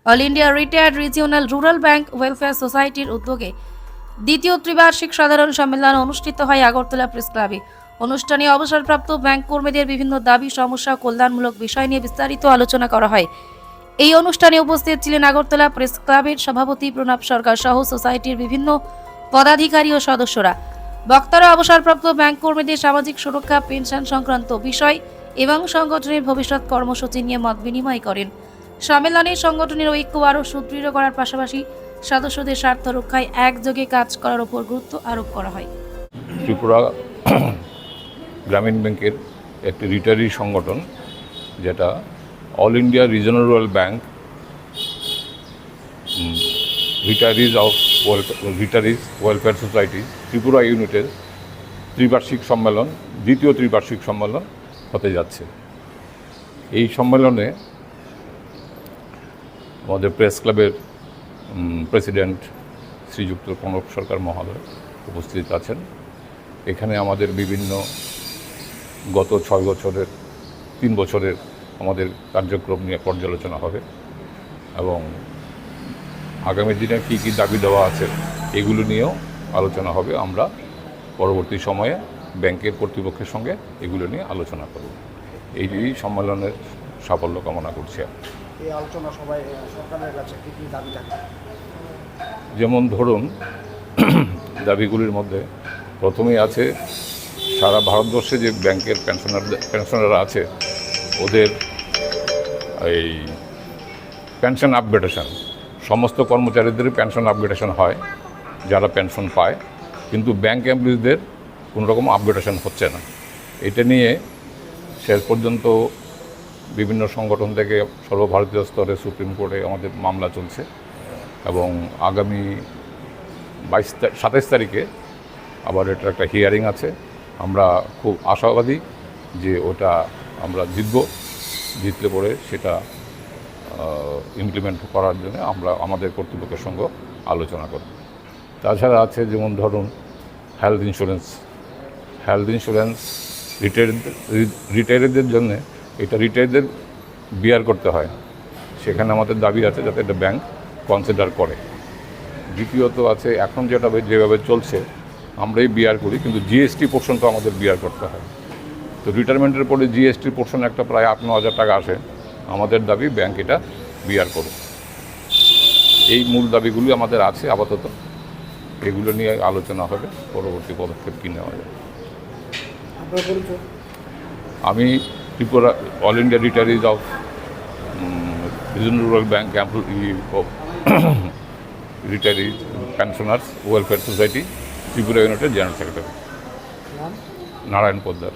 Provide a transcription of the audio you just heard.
All India retired regional rural bank welfare সোসাইটির উদ্যোগে দ্বিতীয় ত্রিবার্ষিক সাধারণ সম্মেলন অনুষ্ঠিত হয় আগরতলা প্রেস ক্লাবে। অনুষ্ঠানে অবসরপ্রাপ্ত ব্যাংক কর্মীদের বিভিন্ন দাবি, সমস্যা ও কল্যাণমূলক বিষয় নিয়ে বিস্তারিত আলোচনা করা হয়। এই অনুষ্ঠানে উপস্থিত ছিলেন আগরতলা প্রেস ক্লাবের সভাপতি প্রণব সরকার সহ সোসাইটির বিভিন্ন পদাধিকারী ও সদস্যরা। বক্তারা অবসরপ্রাপ্ত ব্যাংক কর্মীদের সামাজিক সুরক্ষা, পেনশন সংক্রান্ত বিষয় এবং সংগঠনের ভবিষ্যৎ কর্মসূচি নিয়ে মত বিনিময় করেন। সম্মেলনে সংগঠনের ঐক্য আরও সুদৃঢ় করার পাশাপাশি সদস্যদের স্বার্থ রক্ষায় একযোগে কাজ করার উপর গুরুত্ব আরোপ করা হয়। ত্রিপুরা গ্রামীণ ব্যাংকের একটি রিটায়ারি সংগঠন, যেটা all India regional rural bank retirees welfare society Tripura ইউনিটের ত্রিবার্ষিক সম্মেলন, দ্বিতীয় ত্রিবার্ষিক সম্মেলন হতে যাচ্ছে। এই সম্মেলনে আমাদের প্রেস ক্লাবের প্রেসিডেন্ট শ্রীযুক্ত প্রণব সরকার মহোদয় উপস্থিত আছেন। এখানে আমাদের বিভিন্ন গত 6 বছরের 3 বছরের আমাদের কার্যক্রম নিয়ে পর্যালোচনা হবে এবং আগামী দিনে কী কী দাবি দেওয়া আছে এগুলো নিয়েও আলোচনা হবে। আমরা পরবর্তী সময়ে ব্যাংকের কর্তৃপক্ষের সঙ্গে এগুলো নিয়ে আলোচনা করব। এই সম্মেলনের সাফল্য কামনা করছি। এই আলোচনা সবাই সরকারের কাছে কী কী দাবি থাকে? যেমন ধরুন, দাবিগুলির মধ্যে প্রথমেই আছে সারা ভারতবর্ষে যে ব্যাংকের পেনশনাররা আছে ওদের এই পেনশন আপগ্রেডেশন, সমস্ত কর্মচারীদের পেনশন আপগ্রেডেশন হয় যারা পেনশন পায়, কিন্তু ব্যাংক এমপ্লয়িজদের কোনো রকম আপগ্রেডেশন হচ্ছে না। এটা নিয়ে শেষ পর্যন্ত বিভিন্ন সংগঠন থেকে সর্বভারতীয় স্তরে সুপ্রিম কোর্টে আমাদের মামলা চলছে এবং আগামী 27 তারিখে আবার এটার একটা হিয়ারিং আছে। আমরা খুব আশাবাদী যে ওটা আমরা জিতলে পরে সেটা ইমপ্লিমেন্ট করার জন্য আমরা আমাদের কর্তৃপক্ষের সঙ্গে আলোচনা করব। তাছাড়া আছে যেমন ধরুন হেলথ ইন্স্যুরেন্স রিটায়ারিদের জন্য এটা রিটায়ারদের বিয়ার করতে হয়, সেখানে আমাদের দাবি আছে যাতে এটা ব্যাংক কনসিডার করে। দ্বিতীয়ত আছে এখন যেভাবে চলছে আমরাই বিয়ার করি, কিন্তু জিএসটি পোর্শনটা আমাদের বিয়ার করতে হয়। তো রিটায়ারমেন্টের পরে জিএসটি পোর্শন একটা প্রায় 8-9 হাজার টাকা আসে। আমাদের দাবি ব্যাংক এটা বিয়ার করুক। এই মূল দাবিগুলি আমাদের আছে আপাতত। এগুলো নিয়ে আলোচনা হবে, পরবর্তী পদক্ষেপ কী নেওয়া যায়। আমি Tripura all India retirees of regional rural bank retirees pensioners welfare society Tripura ইউনিটের জেনারেল সেক্রেটারি নারায়ণ পোদ্দার।